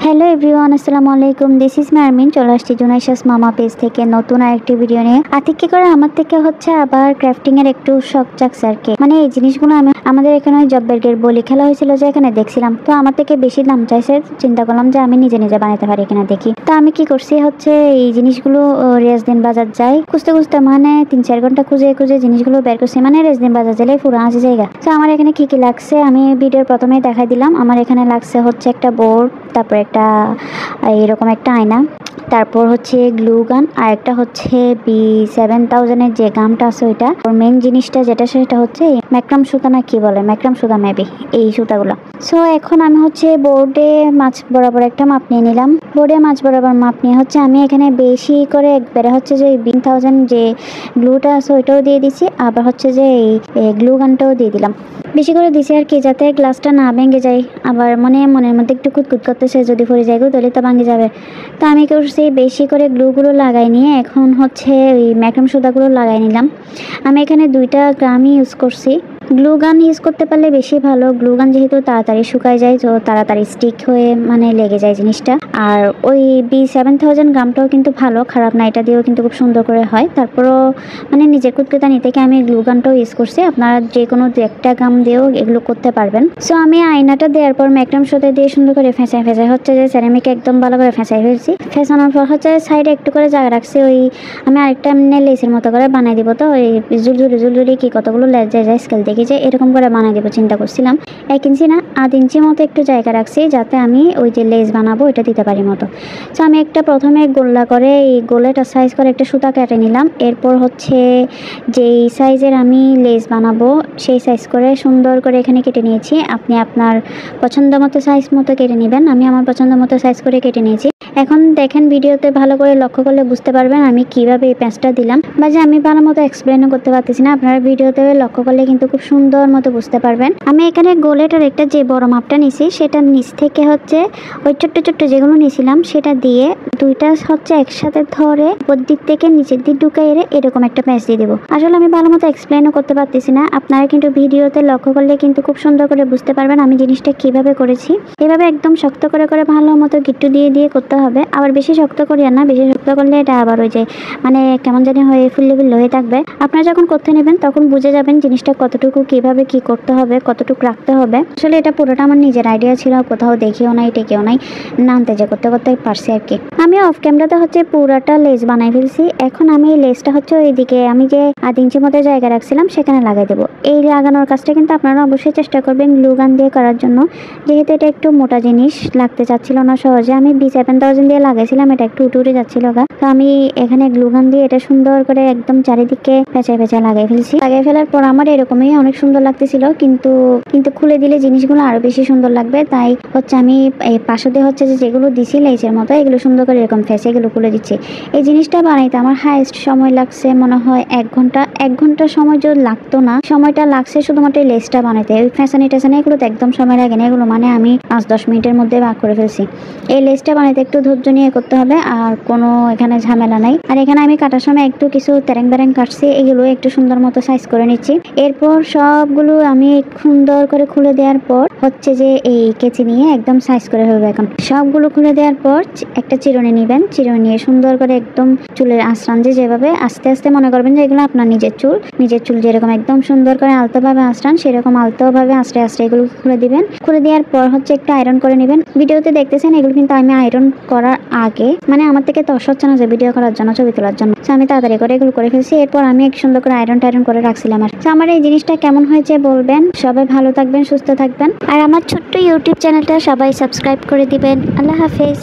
Hello everyone, আসসালামু আলাইকুম। This is Marmin. চলে আসছি জুনাইশাস মামা পেজ থেকে নতুন আরেকটি ভিডিও নিয়ে। কি করে আমার থেকে হচ্ছে আবার ক্রাফটিং এর একটু শখ জাগছে আর কি। মানে এই জিনিসগুলো আমি আমাদের এখানে জব বের্গের বলি খেলা হয়েছিল যে এখানে দেখছিলাম, তো আমার থেকে বেশি দাম চাইছে। চিন্তা করলাম যে আমি নিজে নিজে বানাতে পারি কিনা দেখি। তো আমি কি করছি হচ্ছে এই জিনিসগুলো রেজদিন বাজার যাই খুঁজতে খুঁজতে, মানে 3-4 ঘন্টা খুঁজে খুঁজে জিনিসগুলো বের করছি। মানে রেজদিন বাজার গেলে পুরো আসে জায়গা। তো আমার এখানে কি কি লাগছে আমি ভিডিওর প্রথমেই দেখাই দিলাম। আমার এখানে লাগছে হচ্ছে একটা বোর্ড, তারপর একটা এরকম একটা আয়না, তারপর হচ্ছে গ্লু গান, আর একটা হচ্ছে B7000 এর যে গামটা আছে ওইটা। মেন জিনিসটা যেটা সেটা হচ্ছে ম্যাক্রাম সুতা, না কি বলে ম্যাক্রাম সুতা মেবি, এই সুতাগুলো। সো এখন আমি হচ্ছে বোর্ডে মাছ বরাবর একটা মাপ নিয়ে নিলাম। বোর্ডে মাছ বরাবর মাপ নিয়ে হচ্ছে আমি এখানে বেশি করে একবারে হচ্ছে যে 1000 যে গ্লুটা আছে ওইটাও দিয়ে দিছি, আবার হচ্ছে যে এই গ্লু গানটাও দিয়ে দিলাম। বেশি করে দিছি আর কি, যাতে গ্লাসটা না ভেঙে যায়। আবার মনের মধ্যে একটু কুতকুত করতেছে, যদি পড়ে যায় তাহলে তো ভাঙে যাবে। তো আমি করছি বেশি করে গ্লুগুলো লাগাই নিয়ে এখন হচ্ছে ওই ম্যাক্রাম সুতাগুলো লাগাই নিলাম। আমি এখানে 2টা গ্রামই ইউজ করছি। গ্লু গান ইউজ করতে পারলে বেশি ভালো। গ্লু গান যেহেতু তাড়াতাড়ি শুকায় যায়, তো তাড়াতাড়ি স্টিক হয়ে মানে লেগে যায় জিনিসটা। আর ওই B7000 গ্রামটাও কিন্তু ভালো, খারাপ না, এটা দিয়েও কিন্তু খুব সুন্দর করে হয়। তারপরও মানে নিজের কুতকুতানি থেকে আমি গ্লু গানটাও ইউজ করছি। আপনারা যে কোনো 2-1টা গ্রাম দিয়েও এগুলো করতে পারবেন। সো আমি আয়নাটা দেওয়ার পর ম্যাক্রাম সুতা দিয়ে সুন্দর করে ফেঁচাই হচ্ছে যে সেরামিক একদম ভালো করে ফেঁচাই ফেলছি। ফেঁচানোর পর হচ্ছে সাইডে একটু করে জায়গা রাখছি। ওই আমি আরেকটা এমনি লেসের মতো করে বানাই দিব। তো ওই জুলজুরি কি কতগুলো লেস যায় স্কেল দেখি যে এরকম করে বানাই দেবো চিন্তা করছিলাম। 1 ইঞ্চি না 1/2 ইঞ্চি মতো একটু জায়গা রাখছি, যাতে আমি ওই যে লেস বানাবো এটা দিতে পারি মতো। তো আমি একটা প্রথমে গোল্লা করে এই গোলেটা সাইজ করে একটা সুতা কেটে নিলাম। এরপর হচ্ছে যেই সাইজের আমি লেস বানাবো সেই সাইজ করে সুন্দর করে এখানে কেটে নিয়েছি। আপনি আপনার পছন্দ মতো সাইজ মতো কেটে নেবেন। আমি আমার পছন্দ মতো সাইজ করে কেটে নিয়েছি। এখন দেখেন ভিডিওতে ভালো করে লক্ষ্য করলে বুঝতে পারবেন আমি কিভাবে এই প্যাঁচটা দিলাম। বা যে আমি ভালো মতো এক্সপ্লেনও করতে পারতেছি না, আপনারা ভিডিওতে লক্ষ্য করলে কিন্তু খুব সুন্দর মতো বুঝতে পারবেন। আমি এখানে গোলেটার একটা যে বড় মাপটা নিছি সেটা নিচ থেকে হচ্ছে ওই ছোট্ট ছোট্ট যেগুলো নিয়েছিলাম সেটা দিয়ে 2টা হচ্ছে একসাথে ধরে উপর দিক থেকে নিচের দিক ঢুকাই এরকম একটা প্যাঁচ দিয়ে দেবো। আসলে আমি ভালো মতো এক্সপ্লেনও করতে পারতেছি না, আপনারা কিন্তু ভিডিওতে লক্ষ্য করলে কিন্তু খুব সুন্দর করে বুঝতে পারবেন আমি জিনিসটা কিভাবে করেছি। এভাবে একদম শক্ত করে করে ভালো মতো গিট্টু দিয়ে দিয়ে করতে হবে। আবার বেশি শক্ত করিয়া না, বেশি শক্ত করলে এটা আবার ওই যে মানে কেমন জানি হয়ে ফুললে হয়ে থাকবে। আপনারা যখন করতে নেবেন তখন বুঝে যাবেন জিনিসটা কতটুকু কিভাবে কি করতে হবে, কতটুকু রাখতে হবে। আসলে এটা পুরোটা আমার নিজের আইডিয়া ছিল, কোথাও দেখিও নাই টেকেও নাই, নামতে যে করতে করতে পারছি আর কি। আমি অফ ক্যামেরাতে হচ্ছে পুরাটা লেস বানাই ফেলছি। এখন আমি এই লেসটা হচ্ছে ওইদিকে আমি যে 1/2 ইঞ্চি মতো জায়গা রাখছিলাম সেখানে লাগাই দেবো। এই লাগানোর কাজটা কিন্তু আপনারা অবশ্যই চেষ্টা করবেন গ্লু গান দিয়ে করার জন্য, যেহেতু এটা একটু মোটা জিনিস লাগতে চাচ্ছিল না সহজে। আমি B7000 দিয়ে লাগাইছিলাম, এটা একটু উঠে যাচ্ছিল গা। তো আমি এখানে গ্লু গান দিয়ে এটা সুন্দর করে একদম চারিদিকে পেঁচায় লাগাই ফেলছি। লাগিয়ে ফেলার পর আমার এরকমই অনেক সুন্দর লাগতেছিল, কিন্তু খুলে দিলে জিনিসগুলো আরো বেশি সুন্দর লাগবে। তাই হচ্ছে আমি এই পাশে দিয়ে হচ্ছে যে যেগুলো দিছি লেসের মতো এগুলো সুন্দর করে এরকম ফেঁচে এগুলো খুলে দিচ্ছি। এই জিনিসটা বানাইতে আমার হাইয়েস্ট সময় লাগছে মনে হয় 1 ঘন্টা। 1 ঘন্টা সময় যদি লাগতো না, সময়টা লাগছে শুধুমাত্র এই লেসটা বানাইতে। ওই ফ্যাশানি টেশানি এগুলো তো একদম সময় লাগে না, এগুলো মানে আমি 5-10 মিনিটের মধ্যে ভাগ করে ফেলছি। এই লেসটা বানাইতে একটু ধৈর্য নিয়ে করতে হবে, আর কোনো এখানে ঝামেলা নাই। আর এখানে আমি কাটার সময় একটু কিছু তেরেং বেরেং কাটছি, এগুলো একটু সুন্দর মতো সাইজ করে নিচ্ছি। এরপর সবগুলো আমি সুন্দর করে খুলে দেওয়ার পর হচ্ছে যে এই কেচি নিয়ে একদম সাইজ করে ফেলবো। এখন সবগুলো খুলে দেওয়ার পর একটা চিরুনি নেবেন, চিরুনি নিয়ে সুন্দর করে একদম চুলের আঁচড়ান যে যেভাবে আস্তে আস্তে মনে করবেন যে এগুলো আপনার নিজের চুল যেরকম একদম সুন্দর করে আলতোভাবে আঁচড়ান সেরকম আলতোভাবে আস্তে আস্তে এগুলো খুলে দিবেন। খুলে দেওয়ার পর হচ্ছে একটু আয়রন করে নেবেন। ভিডিওতে দেখতেছেন এগুলো কিন্তু আমি আয়রন করার আগে, মানে আমার থেকে তস হচ্ছে না যে ভিডিও করার জন্য, ছবি তোলার জন্য। আমি তাড়াতাড়ি করে এগুলো করে ফেলছি। এরপর আমি এক সুন্দর করে আয়রন করে রাখছিলাম। আর আমার এই জিনিসটা কেমন হয়েছে বলবেন। সবাই ভালো থাকবেন, সুস্থ থাকবেন, আর আমার ছোট্ট ইউটিউব চ্যানেলটা সবাই সাবস্ক্রাইব করে দিবেন। আল্লাহ হাফেজ।